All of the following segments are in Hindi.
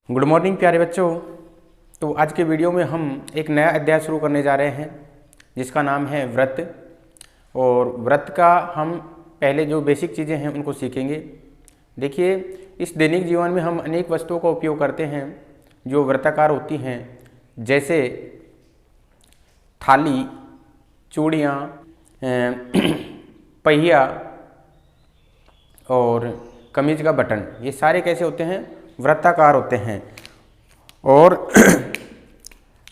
गुड मॉर्निंग प्यारे बच्चों। तो आज के वीडियो में हम एक नया अध्याय शुरू करने जा रहे हैं जिसका नाम है व्रत। और व्रत का हम पहले जो बेसिक चीज़ें हैं उनको सीखेंगे। देखिए, इस दैनिक जीवन में हम अनेक वस्तुओं का उपयोग करते हैं जो व्रताकार होती हैं, जैसे थाली, चूड़ियाँ, पहिया और कमीज का बटन। ये सारे कैसे होते हैं? व्रताकार होते हैं। और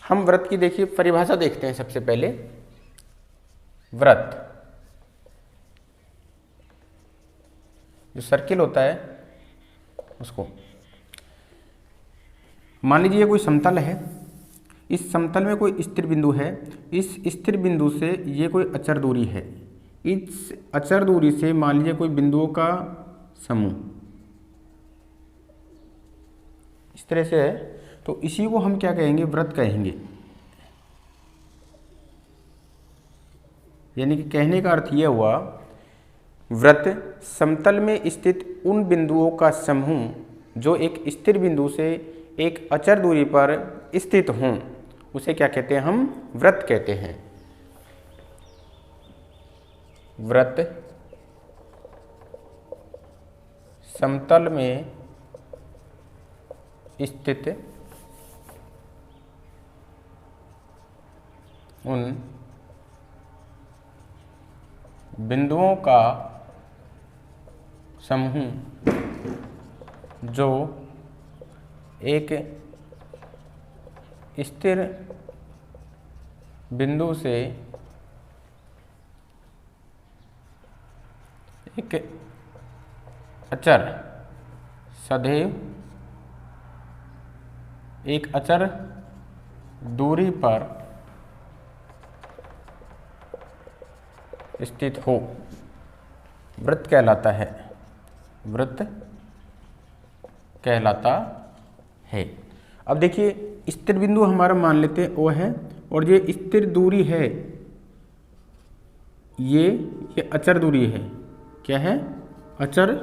हम व्रत की देखिए परिभाषा देखते हैं। सबसे पहले व्रत, जो सर्किल होता है उसको मान लीजिए कोई समतल है। इस समतल में कोई स्थिर बिंदु है। इस स्थिर बिंदु से ये कोई अचर दूरी है। इस अचर दूरी से मान लीजिए कोई बिंदुओं का समूह इस तरह से है, तो इसी को हम क्या कहेंगे? व्रत कहेंगे। यानी कि कहने का अर्थ यह हुआ, व्रत समतल में स्थित उन बिंदुओं का समूह जो एक स्थिर बिंदु से एक अचर दूरी पर स्थित हों, उसे क्या कहते हैं? हम व्रत कहते हैं। व्रत समतल में स्थित उन बिंदुओं का समूह जो एक स्थिर बिंदु से एक अचर सदैव एक अचर दूरी पर स्थित हो, व्रत कहलाता है। व्रत कहलाता है। अब देखिए, स्थिर बिंदु हमारा मान लेते हैं वो है, और ये स्थिर दूरी है, ये अचर दूरी है। क्या है? अचर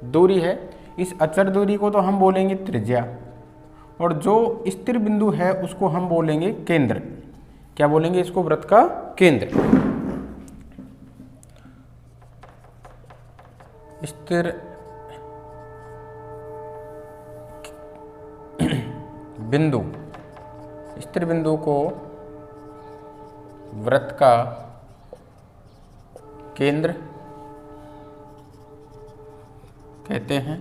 दूरी है। इस अचर दूरी को तो हम बोलेंगे त्रिज्या, और जो स्थिर बिंदु है उसको हम बोलेंगे केंद्र। क्या बोलेंगे इसको? व्रत का केंद्र। स्थिर बिंदु, स्थिर बिंदु को व्रत का केंद्र कहते हैं।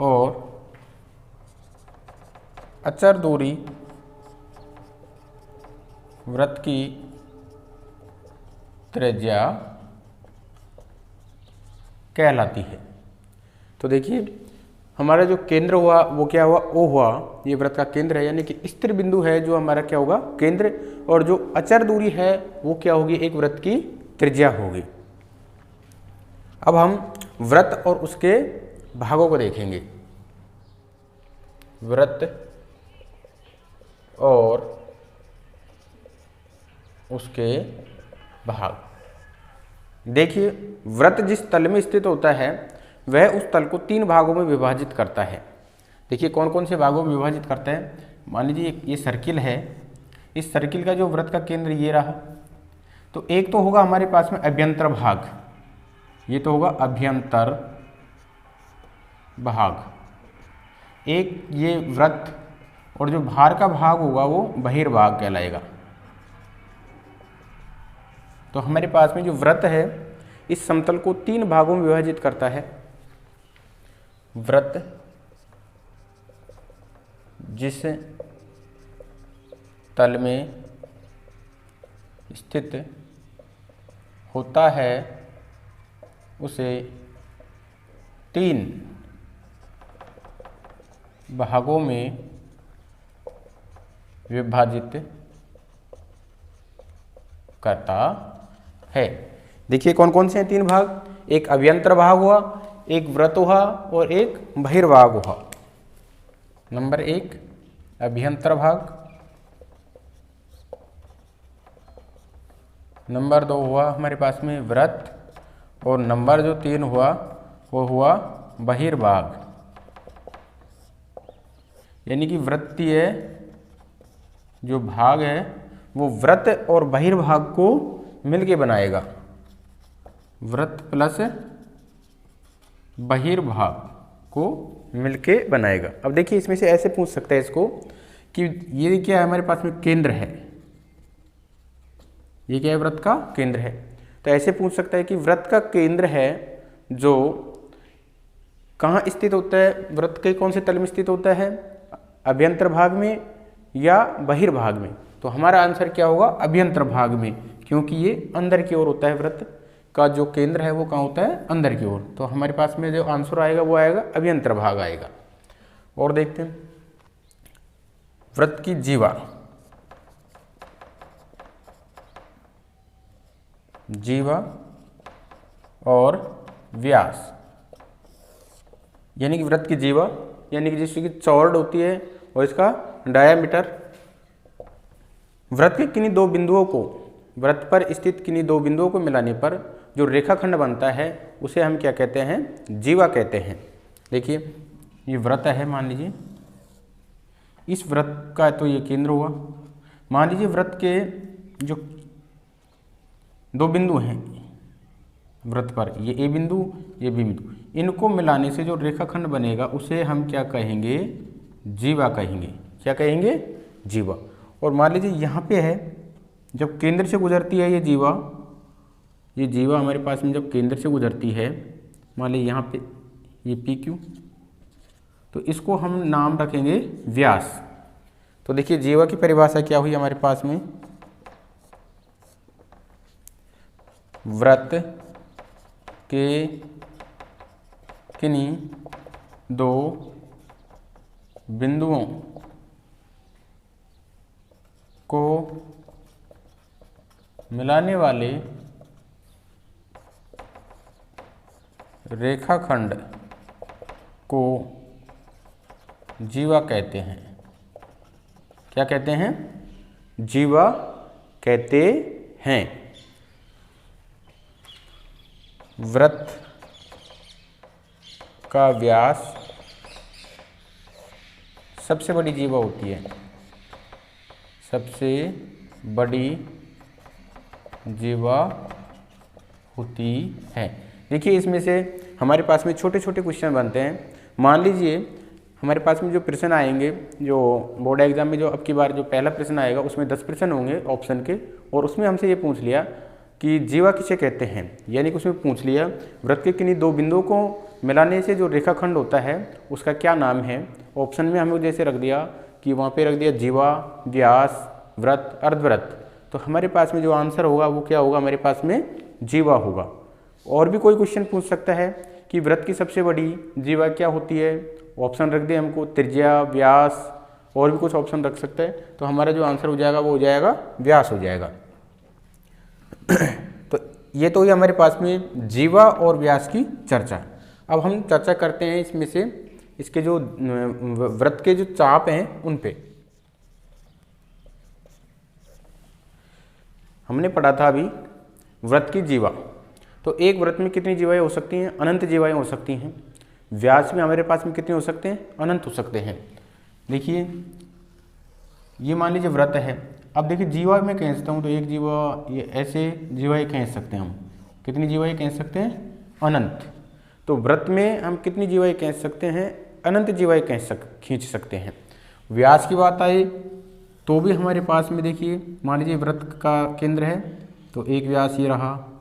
और अचर दूरी व्रत की त्रिज्या कहलाती है। तो देखिए, हमारा जो केंद्र हुआ वो क्या हुआ? ओ हुआ। ये व्रत का केंद्र है, यानी कि स्थिर बिंदु है जो हमारा क्या होगा? केंद्र। और जो अचर दूरी है वो क्या होगी? एक व्रत की त्रिज्या होगी। अब हम व्रत और उसके भागों को देखेंगे। व्रत और उसके भाग। देखिए, व्रत जिस तल में स्थित होता है वह उस तल को 3 भागों में विभाजित करता है। देखिए, कौन कौन से भागों में विभाजित करता है? मान लीजिए ये सर्किल है। इस सर्किल का जो व्रत का केंद्र ये रहा, तो एक तो होगा हमारे पास में अभ्यंतर भाग। ये तो होगा अभ्यंतर भाग। एक ये व्रत, और जो बाहर का भाग होगा वो बहिर्भाग कहलाएगा। तो हमारे पास में जो व्रत है इस समतल को 3 भागों में विभाजित करता है। व्रत जिस तल में स्थित होता है उसे 3 भागों में विभाजित करता है। देखिए, कौन कौन से हैं 3 भाग? एक अभ्यंतर भाग हुआ, एक व्रत हुआ, और एक बहिर्भाग हुआ। नंबर 1 अभ्यंतर भाग, नंबर 2 हुआ हमारे पास में व्रत, और नंबर जो 3 हुआ वो हुआ बहिर्भाग। यानी कि वृत्तीय जो भाग है वो वृत्त और बहिर्भाग को मिलके बनाएगा, वृत्त प्लस बहिर्भाग को मिलके बनाएगा। अब देखिए इसमें से ऐसे पूछ सकते हैं इसको कि ये क्या है हमारे पास में केंद्र है, ये क्या है वृत्त का केंद्र है। तो ऐसे पूछ सकता है कि वृत्त का केंद्र है जो कहाँ स्थित होता है, वृत्त के कौन से तल में स्थित होता है, अभ्यंतर भाग में या बहिर्भाग में। तो हमारा आंसर क्या होगा, अभ्यंतर भाग में, क्योंकि ये अंदर की ओर होता है, वृत्त का जो केंद्र है वो कहाँ होता है, अंदर की ओर। तो हमारे पास में जो आंसर आएगा वो आएगा अभ्यंतर भाग आएगा। और देखते हैं वृत्त की जीवा, जीवा और व्यास, यानी कि वृत्त की जीवा यानी कि जिसकी चौड़ होती है और इसका डायामीटर, वृत्त के किन्हीं दो बिंदुओं को, वृत्त पर स्थित किन्हीं दो बिंदुओं को मिलाने पर जो रेखाखंड बनता है उसे हम क्या कहते हैं, जीवा कहते हैं। देखिए ये वृत्त है, मान लीजिए इस वृत्त का तो ये केंद्र हुआ, मान लीजिए वृत्त के जो दो बिंदु हैं वृत्त पर, ये ए बिंदु ये बी बिंदु, इनको मिलाने से जो रेखाखंड बनेगा उसे हम क्या कहेंगे, जीवा कहेंगे। क्या कहेंगे, जीवा। और मान लीजिए यहाँ पे है, जब केंद्र से गुजरती है ये जीवा हमारे पास में जब केंद्र से गुजरती है, मान लीजिए यहाँ पे ये पी क्यू, तो इसको हम नाम रखेंगे व्यास। तो देखिए जीवा की परिभाषा क्या हुई हमारे पास में, वृत्त के किन्हीं दो बिंदुओं को मिलाने वाले रेखाखंड को जीवा कहते हैं। क्या कहते हैं, जीवा कहते हैं। वृत्त का व्यास सबसे बड़ी जीवा होती है, सबसे बड़ी जीवा होती है। देखिए इसमें से हमारे पास में छोटे छोटे क्वेश्चन बनते हैं। मान लीजिए हमारे पास में जो प्रश्न आएंगे, जो बोर्ड एग्जाम में जो अब की बार जो पहला प्रश्न आएगा उसमें 10 प्रश्न होंगे ऑप्शन के, और उसमें हमसे ये पूछ लिया कि जीवा किसे कहते हैं, यानी कि उसमें पूछ लिया वृत्त के किन्हीं दो बिंदुओं को मिलाने से जो रेखाखंड होता है उसका क्या नाम है। ऑप्शन में हमें जैसे रख दिया कि वहाँ पे रख दिया जीवा, व्यास, वृत्त, अर्धवृत्त, तो हमारे पास में जो आंसर होगा वो क्या होगा, हमारे पास में जीवा होगा। और भी कोई क्वेश्चन पूछ सकता है कि वृत्त की सबसे बड़ी जीवा क्या होती है, ऑप्शन रख दिए हमको त्रिज्या, व्यास, और भी कुछ ऑप्शन रख सकते हैं। तो हमारा जो आंसर हो जाएगा वो हो जाएगा व्यास हो जाएगा। तो ये तो ये हमारे पास में जीवा और व्यास की चर्चा। अब हम चर्चा करते हैं इसमें से इसके जो वृत्त के जो चाप हैं उन पे। हमने पढ़ा था अभी वृत्त की जीवा, तो एक वृत्त में कितनी जीवाएं हो सकती हैं, अनंत जीवाएं हो सकती हैं। व्यास में हमारे पास में कितने हो सकते हैं, अनंत हो सकते हैं। देखिए ये मान लीजिए वृत्त है, अब देखिए जीवा में खींचता हूँ तो एक जीवा, ये ऐसे जीवाएं खींच सकते हैं हम, कितनी जीवाएं खींच सकते हैं, अनंत। तो वृत्त में हम कितनी जीवाएं खींच सकते हैं, अनंत जीवाएं खींच सकते हैं। व्यास की बात आई तो भी हमारे पास में देखिए मान लीजिए वृत्त का केंद्र है तो एक व्यास ये रहा,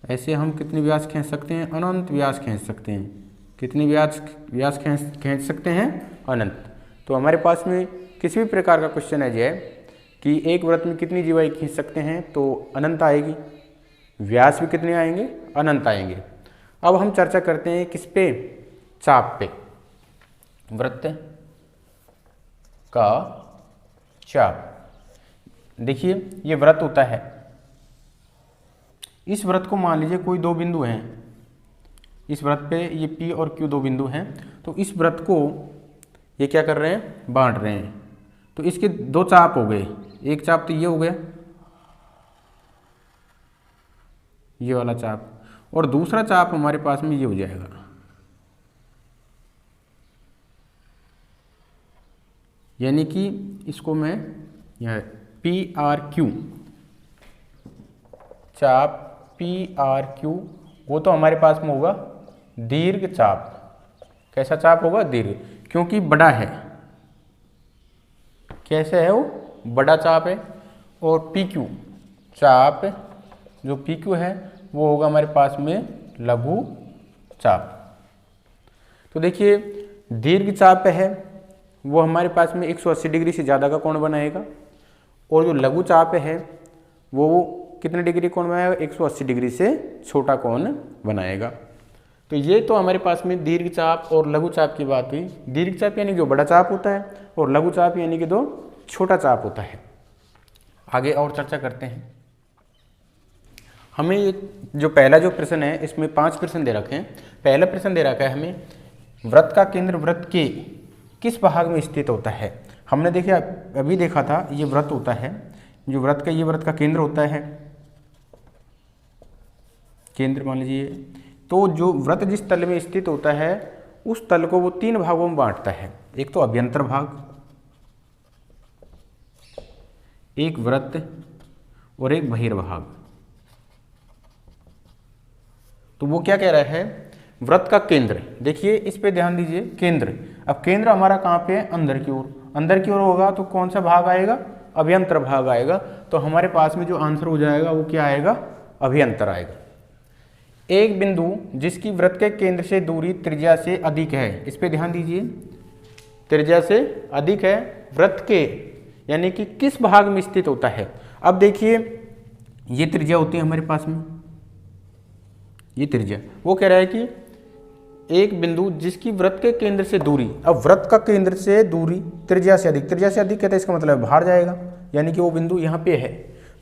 ऐसे हम कितने व्यास खींच सकते हैं, अनंत व्यास खींच सकते हैं। कितनी व्यास खींच सकते हैं, अनंत। तो हमारे पास में किसी भी प्रकार का क्वेश्चन है जाए कि एक वृत्त में कितनी जीवाएं खींच सकते हैं तो अनंत आएगी, व्यास भी कितने आएंगे, अनंत आएंगे। अब हम चर्चा करते हैं किस पे, चाप पे, वृत्त का चाप। देखिए ये वृत्त होता है, इस वृत्त को मान लीजिए कोई दो बिंदु हैं, इस वृत्त पे ये P और Q दो बिंदु हैं, तो इस वृत्त को ये क्या कर रहे हैं, बांट रहे हैं। तो इसके दो चाप हो गए, एक चाप तो ये हो गया, ये वाला चाप, और दूसरा चाप हमारे पास में ये हो जाएगा, यानी कि इसको मैं यह PRQ, चाप PRQ, वो तो हमारे पास में होगा दीर्घ चाप। कैसा चाप होगा? दीर्घ, क्योंकि बड़ा है। कैसे है वो? बड़ा चाप है। और PQ चाप, जो PQ है वो होगा हमारे पास में लघु चाप। तो देखिए दीर्घ चाप है वो हमारे पास में 180 डिग्री से ज़्यादा का कोण बनाएगा, और जो लघु चाप है वो कितने डिग्री कोण बनाएगा? 180 डिग्री से छोटा कोण बनाएगा। तो ये तो हमारे पास में दीर्घ चाप और लघु चाप की बात हुई। दीर्घ चाप यानी जो बड़ा चाप होता है, और लघु चाप यानी कि जो छोटा चाप होता है। आगे और चर्चा करते हैं। हमें ये जो पहला जो प्रश्न है इसमें 5 प्रश्न दे रखे हैं। पहला प्रश्न दे रखा है हमें, वृत्त का केंद्र वृत्त के किस भाग में स्थित होता है? हमने देखा अभी देखा था, ये वृत्त होता है, जो वृत्त का ये वृत्त का केंद्र होता है, केंद्र मान लीजिए। तो जो वृत्त जिस तल में स्थित होता है उस तल को वो 3 भागों में बांटता है। एक तो अभ्यंतर भाग, एक वृत्त और एक बहिर्भाग। तो वो क्या कह रहा है? वृत्त का केंद्र, देखिए इस पे ध्यान दीजिए, केंद्र। अब केंद्र हमारा कहाँ पे है? अंदर की ओर। अंदर की ओर होगा तो कौन सा भाग आएगा? अभ्यंतर भाग आएगा। तो हमारे पास में जो आंसर हो जाएगा वो क्या आएगा? अभ्यंतर आएगा। एक बिंदु जिसकी वृत्त के केंद्र से दूरी त्रिज्या से अधिक है, इस पे ध्यान दीजिए, त्रिज्या से अधिक है, वृत्त के यानी कि किस भाग में स्थित होता है? अब देखिए ये त्रिज्या होती है हमारे पास में, ये त्रिज्या। वो कह रहा है कि एक बिंदु जिसकी वृत्त के केंद्र से दूरी, अब वृत्त का केंद्र से दूरी त्रिज्या से अधिक, त्रिज्या से अधिक कहते हैं इसका मतलब बाहर जाएगा, यानी कि वो बिंदु यहाँ पे है।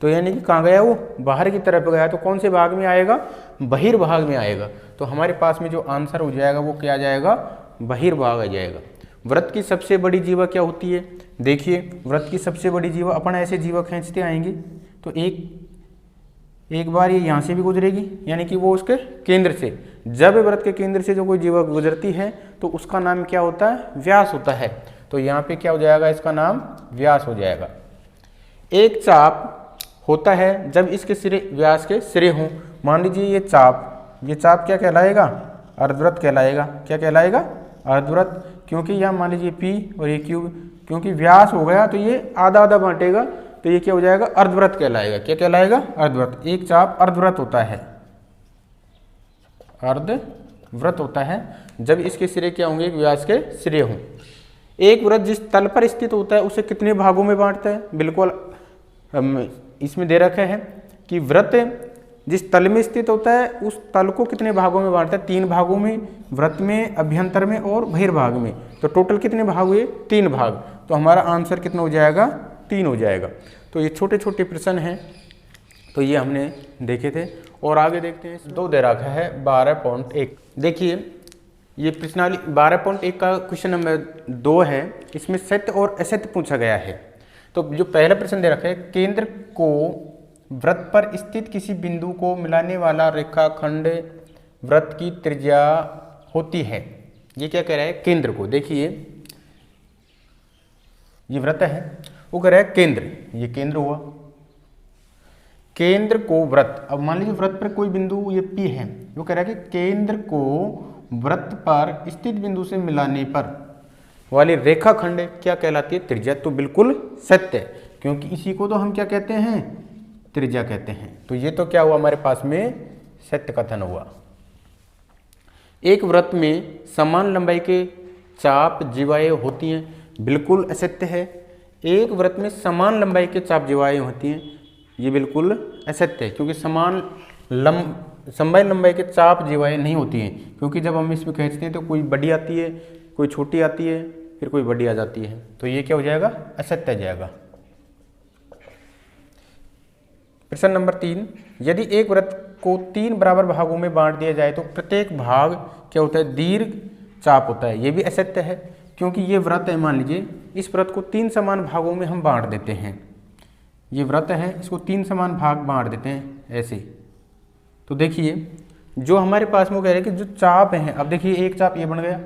तो यानी कि कहाँ गया? वो बाहर की तरफ गया। तो कौन से भाग में आएगा? बहिर्भाग में आएगा। तो हमारे पास में जो आंसर हो जाएगा वो क्या आ जाएगा? बहिर्भाग आ जाएगा। वृत्त की सबसे बड़ी जीवा क्या होती है? देखिए वृत्त की सबसे बड़ी जीवा, अपन ऐसे जीवा खींचते आएंगे तो एक बार ये यहाँ से भी गुजरेगी, यानी कि वो उसके केंद्र से, जब वृत्त के केंद्र से जो कोई जीवा गुजरती है तो उसका नाम क्या होता है? व्यास होता है। तो यहाँ पे क्या हो जाएगा? इसका नाम व्यास हो जाएगा। एक चाप होता है जब इसके सिरे व्यास के सिरे हों। मान लीजिए ये चाप क्या कहलाएगा? अर्धवृत्त कहलाएगा। क्या कहलाएगा? अर्धवृत्त। क्योंकि यहाँ मान लीजिए P और ये Q, क्योंकि व्यास हो गया तो ये आधा आधा बांटेगा, तो ये क्या हो जाएगा? अर्धवृत्त कहलाएगा। क्या कहलाएगा? अर्धवृत्त। एक चाप अर्धवृत्त होता है, अर्धवृत्त होता है जब इसके सिरे क्या होंगे? एक व्यास के सिरे हों। एक वृत्त जिस तल पर स्थित होता है उसे कितने भागों में बांटता है? बिल्कुल इसमें दे रखा है कि वृत्त जिस तल में स्थित होता है उस तल को कितने भागों में बांटता है? 3 भागों में, वृत्त में, अभ्यंतर में और बहिर्भाग में। तो टोटल कितने भाग हुए? 3 भाग। तो हमारा आंसर कितना हो जाएगा? 3 हो जाएगा। तो ये छोटे छोटे प्रश्न हैं, तो ये हमने देखे थे। और आगे देखते हैं, 2 दे रखा है 12.1। देखिए ये प्रश्नावली 12.1 का क्वेश्चन नंबर 2 है। इसमें सत्य और असत्य पूछा गया है। तो जो पहला प्रश्न दे रखा है, केंद्र को वृत्त पर स्थित किसी बिंदु को मिलाने वाला रेखाखंड वृत्त की त्रिज्या होती है। ये क्या कह रहा है? केंद्र को। देखिए ये वृत्त है, वो कह रहा है केंद्र, ये केंद्र हुआ, केंद्र को वृत्त। अब मान लीजिए वृत्त पर कोई बिंदु ये P है, वो कह रहा है कि केंद्र को वृत्त पर स्थित बिंदु से मिलाने पर वाली रेखाखंड क्या कहलाती है? त्रिज्या। तो बिल्कुल सत्य, क्योंकि इसी को तो हम क्या कहते हैं? त्रिज्या कहते हैं। तो ये तो क्या हुआ हमारे पास में? सत्य कथन हुआ। एक वृत्त में समान लंबाई के चाप जीवाएं होती हैं, बिल्कुल असत्य है। एक वृत्त में समान लंबाई के चाप जीवाएं होती हैं, ये बिल्कुल असत्य है, क्योंकि समान लंबाई के चाप जीवाएं नहीं होती हैं। क्योंकि जब हम इसमें खींचते हैं तो कोई बड़ी आती है, कोई छोटी आती है, फिर कोई बड़ी आ जाती है। तो ये क्या हो जाएगा? असत्य आ जाएगा। प्रश्न नंबर 3, यदि एक वृत्त को 3 बराबर भागों में बांट दिया जाए तो प्रत्येक भाग क्या होता है? दीर्घ चाप होता है। ये भी असत्य है, क्योंकि ये वृत्त है, मान लीजिए इस वृत्त को 3 समान भागों में हम बांट देते हैं। ये वृत्त है, इसको 3 समान भाग बांट देते हैं ऐसे। तो देखिए जो हमारे पास में वो कह रहे हैं कि जो चाप हैं, अब देखिए एक चाप ये बन गया,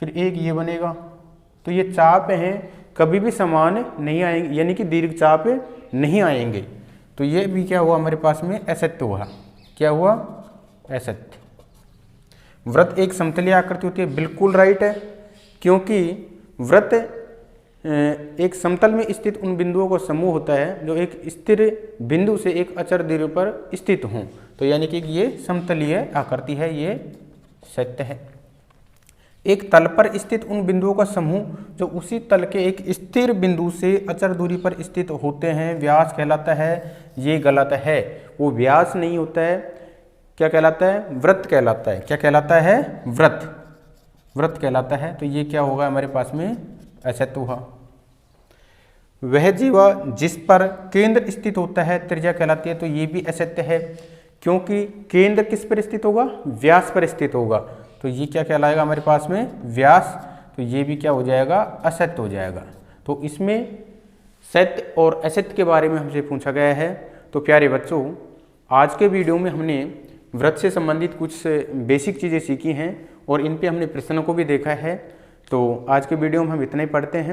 फिर एक ये बनेगा, तो ये चाप हैं कभी भी समान नहीं आएंगे, यानी कि दीर्घ चाप नहीं आएंगे। तो ये भी क्या हुआ हमारे पास में असत्य हुआ। क्या हुआ? असत्य। वृत्त एक समतलीय आकृति होती है, बिल्कुल राइट है, क्योंकि वृत्त एक समतल में स्थित उन बिंदुओं का समूह होता है जो एक स्थिर बिंदु से एक अचर दूरी पर स्थित हों। तो यानी कि ये समतलीय आकृति है, ये सत्य है। एक तल पर स्थित उन बिंदुओं का समूह जो उसी तल के एक स्थिर बिंदु से अचर दूरी पर स्थित होते हैं व्यास कहलाता है। ये गलत है, वो व्यास नहीं होता है, क्या कहलाता है? वृत्त कहलाता है। क्या कहलाता है? वृत्त। वृत्त कहलाता है। तो ये क्या होगा हमारे पास में? असत्य हुआ। वह जीवा जिस पर केंद्र स्थित होता है त्रिज्या कहलाती है। तो ये भी असत्य है, क्योंकि केंद्र किस पर स्थित होगा? व्यास पर स्थित होगा। तो ये क्या कहलाएगा हमारे पास में? व्यास। तो ये भी क्या हो जाएगा? असत्य हो जाएगा। तो इसमें सत्य और असत्य के बारे में हमसे पूछा गया है। तो प्यारे बच्चों, आज के वीडियो में हमने वृत्त से संबंधित कुछ बेसिक चीज़ें सीखी हैं और इन पे हमने प्रश्नों को भी देखा है। तो आज के वीडियो में हम इतना ही पढ़ते हैं।